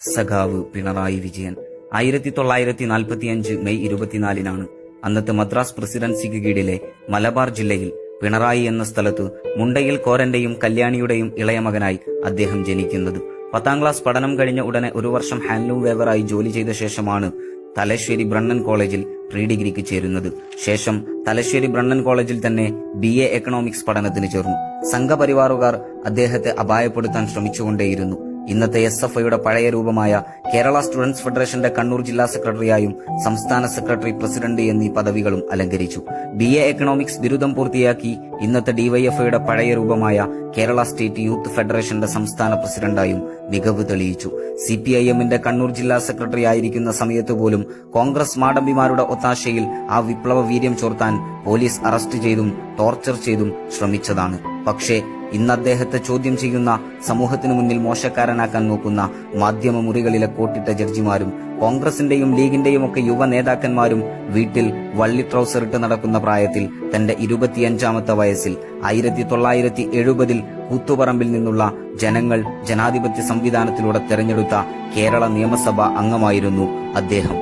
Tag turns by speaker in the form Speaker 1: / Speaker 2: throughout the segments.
Speaker 1: സഖാവ് പിണറായി വിജയൻ 1945 മെയ് 24 അന്നത്തെ മദ്രാസ് പ്രസിഡൻസിക്ക് കീഴിലെ മലബാർ ജില്ലയിൽ പിണറായി എന്ന സ്ഥലത്ത് മുണ്ടയിൽ കോരന്റെയും കല്യാണിയുടെയും ഇളയ മകനായി അദ്ദേഹം ജനിക്കുന്നത്. 10ാം ക്ലാസ് പഠനം കഴിഞ്ഞ ഉടനെ ഒരു വർഷം ഹാൻഡ്ലൂം വേവറായി ജോലി ചെയ്ത ശേഷമാണ് തലശ്ശേരി ബ്രണ്ണൻ കോളേജിൽ പ്രീ ഡിഗ്രിക്ക് ചേരുന്നത്. ശേഷം തലശ്ശേരി ബ്രണ്ണൻ കോളേജിൽ തന്നെ BA എക്കണോമിക്സ് പഠനത്തിന് ചേർന്നു. സംഘപരിവാറുകാർ അദ്ദേഹത്തെ അപായപ്പെടുത്താൻ ശ്രമിച്ചുകൊണ്ടേയിരുന്നു. ഇന്നത്തെ SFIയുടെ പഴയ രൂപമായ കേരള സ്റ്റുഡൻസ് ഫെഡറേഷന്റെ കണ്ണൂർ ജില്ലാ സെക്രട്ടറിയായും സംസ്ഥാന സെക്രട്ടറി, പ്രസിഡന്റ് എന്നീ പദവികളും അലങ്കരിച്ചു. BA എക്കണോമിക്സ് ബിരുദം പൂർത്തിയാക്കി ഇന്നത്തെ DYFIയുടെ പഴയ രൂപമായ കേരള സ്റ്റേറ്റ് യൂത്ത് ഫെഡറേഷന്റെ സംസ്ഥാന പ്രസിഡന്റായും മികവ് തെളിയിച്ചു. CPIMന്റെ കണ്ണൂർ ജില്ലാ സെക്രട്ടറി ആയിരിക്കുന്ന സമയത്ത് പോലും കോൺഗ്രസ് മാടമ്പിമാരുടെ ഒത്താശയിൽ ആ വിപ്ലവ വീര്യം ചോർത്താൻ പോലീസ് അറസ്റ്റ് ചെയ്തും ടോർച്ചർ ചെയ്തും ശ്രമിച്ചതാണ്. പക്ഷേ ഇന്ന് അദ്ദേഹത്തെ ചോദ്യം ചെയ്യുന്ന, സമൂഹത്തിനു മുന്നിൽ മോശക്കാരനാക്കാൻ നോക്കുന്ന മാധ്യമ മുറികളിലെ കോട്ടിട്ട ജഡ്ജിമാരും കോൺഗ്രസിന്റെയും ലീഗിന്റെയും ഒക്കെ യുവ നേതാക്കന്മാരും വീട്ടിൽ വള്ളി ട്രൗസർ ഇട്ട് നടക്കുന്ന പ്രായത്തിൽ തന്റെ 25ാമത്തെ വയസ്സിൽ 1970 കൂത്തുപറമ്പിൽ നിന്നുള്ള ജനങ്ങൾ ജനാധിപത്യ സംവിധാനത്തിലൂടെ തെരഞ്ഞെടുത്ത കേരള നിയമസഭാ അംഗമായിരുന്നു അദ്ദേഹം.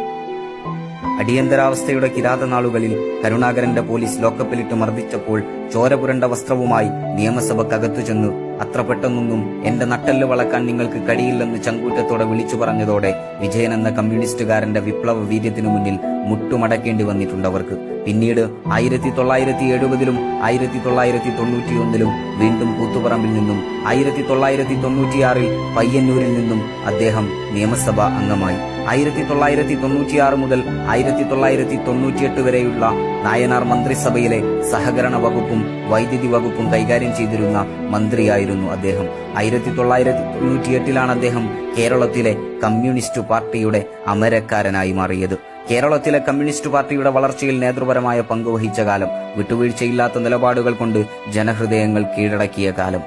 Speaker 1: അടിയന്തരാവസ്ഥയുടെ കിരാതനാളുകളിൽ കരുണാകരന്റെ പോലീസ് ലോക്കപ്പിലിട്ട് മർദ്ദിച്ചപ്പോൾ ചോരപുരണ്ട വസ്ത്രവുമായി നിയമസഭക്കകത്തു ചെന്ന് അത്ര പെട്ടെന്നൊന്നും എന്റെ നട്ടെല്ല് വളക്കാൻ നിങ്ങൾക്ക് കഴിയില്ലെന്ന് ചങ്കൂറ്റത്തോടെ വിളിച്ചു പറഞ്ഞതോടെ വിജയൻ എന്ന കമ്മ്യൂണിസ്റ്റുകാരന്റെ വിപ്ലവ വീര്യത്തിനു മുന്നിൽ മുട്ടുമടക്കേണ്ടി വന്നിട്ടുണ്ടവർക്ക്. പിന്നീട് 1970 1991 വീണ്ടും കൂത്തുപറമ്പിൽ നിന്നും 1996 പയ്യന്നൂരിൽ നിന്നും അദ്ദേഹം നിയമസഭാ അംഗമായി. 1996 മുതൽ 1998 വരെയുള്ള നായനാർ മന്ത്രിസഭയിലെ സഹകരണ വകുപ്പും വൈദ്യുതി വകുപ്പും കൈകാര്യം ചെയ്തിരുന്ന മന്ത്രിയായിരുന്നു അദ്ദേഹം. 1998 അദ്ദേഹം കേരളത്തിലെ കമ്മ്യൂണിസ്റ്റ് പാർട്ടിയുടെ അമരക്കാരനായി മാറിയത്. കേരളത്തിലെ കമ്മ്യൂണിസ്റ്റ് പാർട്ടിയുടെ വളർച്ചയിൽ നേതൃപരമായ പങ്കുവഹിച്ച കാലം, വിട്ടുവീഴ്ചയില്ലാത്ത നിലപാടുകൾ കൊണ്ട് ജനഹൃദയങ്ങൾ കീഴടക്കിയ കാലം.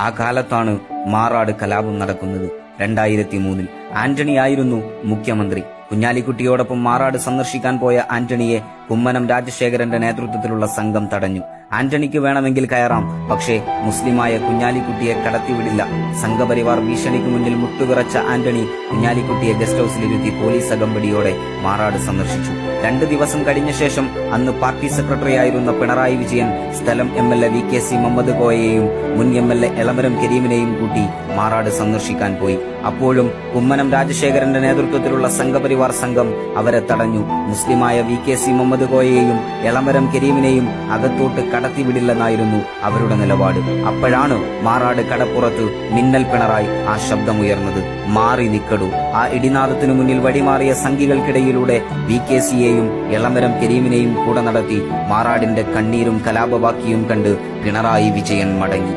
Speaker 1: ആ കാലത്താണ് മാറാട് കലാപം നടക്കുന്നത്. 2003 ആന്റണി ആയിരുന്നു മുഖ്യമന്ത്രി. കുഞ്ഞാലിക്കുട്ടിയോടൊപ്പം മാറാട് സന്ദർശിക്കാൻ പോയ ആന്റണിയെ കുമ്മനം രാജശേഖരന്റെ നേതൃത്വത്തിലുള്ള സംഘം തടഞ്ഞു. ആന്റണിക്ക് വേണമെങ്കിൽ കയറാം, പക്ഷേ മുസ്ലിമായ കുഞ്ഞാലിക്കുട്ടിയെ കടത്തിവിടില്ല. സംഘപരിവാർ ഭീഷണിക്ക് മുന്നിൽ മുട്ടുവിറച്ച ആന്റണി കുഞ്ഞാലിക്കുട്ടിയെ ഗസ്റ്റ് ഹൌസിലിരുത്തി പോലീസ് അകമ്പടിയോടെ മാറാട് സന്ദർശിച്ചു. 2 ദിവസം കഴിഞ്ഞ ശേഷം അന്ന് പാർട്ടി സെക്രട്ടറിയായിരുന്ന പിണറായി വിജയൻ സ്ഥലം MLA VKC മുഹമ്മദ് കോയയെയും മുൻ MLA എളമരം കരീമിനെയും കൂട്ടി മാറാട് സന്ദർശിക്കാൻ പോയി. അപ്പോഴും കുമ്മനം രാജശേഖരന്റെ നേതൃത്വത്തിലുള്ള സംഘപരിവാർ സംഘം അവരെ തടഞ്ഞു. മുസ്ലിമായ VKC മുഹമ്മദ് കോയയെയും എളമരം കരീമിനെയും അകത്തോട്ട് കടത്തിവിടില്ലെന്നായിരുന്നു അവരുടെ നിലപാട്. അപ്പോഴാണ് മാറാട് കടപ്പുറത്ത് മിന്നൽ പിണറായി ആ ശബ്ദമുയർന്നത്, മാറി നിക്കടൂ. ആ ഇടിനാദത്തിനു മുന്നിൽ വഴിമാറിയ സംഘികൾക്കിടയിലൂടെ VKCയെയും എളമരം കരീമിനെയും കൂടെ നടത്തി മാറാടിന്റെ കണ്ണീരും കലാപവാക്കിയും കണ്ട് പിണറായി വിജയൻ മടങ്ങി.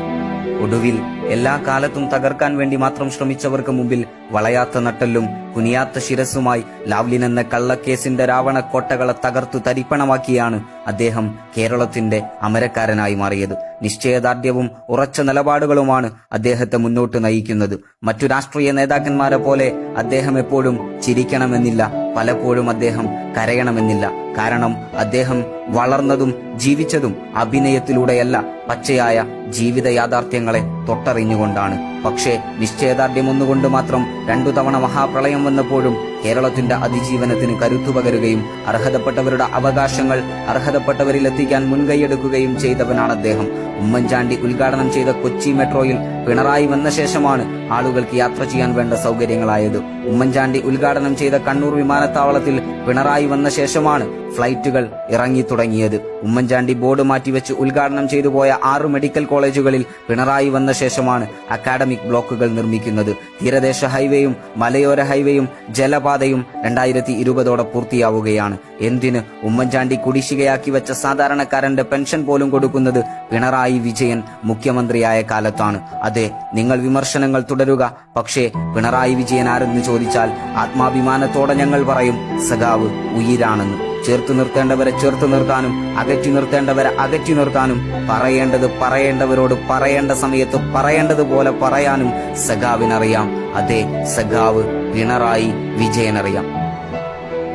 Speaker 1: ഒടുവിൽ എല്ലാ കാലത്തും തകർക്കാൻ വേണ്ടി മാത്രം ശ്രമിച്ചവർക്ക് മുമ്പിൽ വളയാത്ത നട്ടെല്ലും കുനിയാത്ത ശിരസുമായി ലാവ്ലിൻ എന്ന കള്ളക്കേസിന്റെ രാവണക്കോട്ടകളെ തകർത്തു തരിപ്പണമാക്കിയാണ് അദ്ദേഹം കേരളത്തിന്റെ അമരക്കാരനായി മാറിയത്. നിശ്ചയദാർഢ്യവും ഉറച്ച നിലപാടുകളുമാണ് അദ്ദേഹത്തെ മുന്നോട്ട് നയിക്കുന്നത്. മറ്റു രാഷ്ട്രീയ നേതാക്കന്മാരെ പോലെ അദ്ദേഹം എപ്പോഴും ചിരിക്കണമെന്നില്ല, പലപ്പോഴും അദ്ദേഹം കരയണമെന്നില്ല. കാരണം അദ്ദേഹം വളർന്നതും ജീവിച്ചതും അഭിനയത്തിലൂടെയല്ല, പച്ചയായ ജീവിത യാഥാർത്ഥ്യങ്ങളെ തൊട്ടറിഞ്ഞുകൊണ്ടാണ്. പക്ഷേ നിശ്ചയദാർഢ്യം ഒന്നുകൊണ്ട് മാത്രം 2 തവണ മഹാപ്രളയം വന്നപ്പോഴും കേരളത്തിന്റെ അതിജീവനത്തിന് കരുത്തുപകരുകയും അർഹതപ്പെട്ടവരുടെ അവകാശങ്ങൾ അർഹതപ്പെട്ടവരിൽ എത്തിക്കാൻ മുൻകൈയെടുക്കുകയും ചെയ്തവനാണ് അദ്ദേഹം. ഉമ്മൻചാണ്ടി ഉദ്ഘാടനം ചെയ്ത കൊച്ചി മെട്രോയിൽ പിണറായി വന്ന ശേഷമാണ് ആളുകൾക്ക് യാത്ര ചെയ്യാൻ വേണ്ട സൗകര്യങ്ങളായത്. ഉമ്മൻചാണ്ടി ഉദ്ഘാടനം ചെയ്ത കണ്ണൂർ വിമാനത്താവളത്തിൽ പിണറായി വന്ന ശേഷമാണ് ഫ്ലൈറ്റുകൾ ഇറങ്ങി തുടങ്ങിയത്. ഉമ്മൻചാണ്ടി ബോർഡ് മാറ്റിവെച്ച് ഉദ്ഘാടനം ചെയ്തു പോയ 6 മെഡിക്കൽ കോളേജുകളിൽ പിണറായി വന്ന ശേഷമാണ് അക്കാഡമിക് ബ്ലോക്കുകൾ നിർമ്മിക്കുന്നത്. തീരദേശ ഹൈവേയും മലയോര ഹൈവേയും ജലപാതയും 2020 പൂർത്തിയാവുകയാണ്. എന്തിന്? ഉമ്മൻചാണ്ടി കുടിശ്ശികയാക്കി വെച്ച സാധാരണക്കാരന്റെ പെൻഷൻ പോലും കൊടുക്കുന്നത് പിണറായി വിജയൻ മുഖ്യമന്ത്രിയായ കാലത്താണ്. അതെ, നിങ്ങൾ വിമർശനങ്ങൾ തുടരുക, പക്ഷേ പിണറായി വിജയൻ ആരെന്ന് ചോദിച്ചാൽ ആത്മാഭിമാനത്തോടെ ഞങ്ങൾ പറയും, സഖാവ് ഉയിരാണെന്ന്. ചേർത്ത് നിർത്തേണ്ടവരെ ചേർത്ത് നിർത്താനും അകറ്റി നിർത്തേണ്ടവരെ അകറ്റി നിർത്താനും പറയേണ്ടത് പറയേണ്ടവരോട് പറയേണ്ട സമയത്ത് പറയേണ്ടതുപോലെ പറയാനും സഖാവിനറിയാം. അതെ, സഖാവ് പിണറായി വിജയനറിയാം.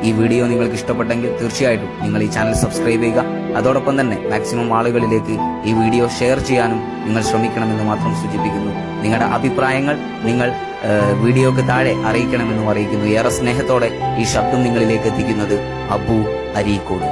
Speaker 1: ഈ വീഡിയോ നിങ്ങൾക്ക് ഇഷ്ടപ്പെട്ടെങ്കിൽ തീർച്ചയായിട്ടും നിങ്ങൾ ഈ ചാനൽ സബ്സ്ക്രൈബ് ചെയ്യുക. അതോടൊപ്പം തന്നെ മാക്സിമം ആളുകളിലേക്ക് ഈ വീഡിയോ ഷെയർ ചെയ്യാനും നിങ്ങൾ ശ്രമിക്കണമെന്ന് മാത്രം സൂചിപ്പിക്കുന്നു. നിങ്ങളുടെ അഭിപ്രായങ്ങൾ നിങ്ങൾ വീഡിയോക്ക് താഴെ അറിയിക്കണമെന്നും അറിയിക്കുന്നു. ഏറെ സ്നേഹത്തോടെ ഈ ശബ്ദം നിങ്ങളിലേക്ക് എത്തിക്കുന്നത് അബു അരീക്കോട്.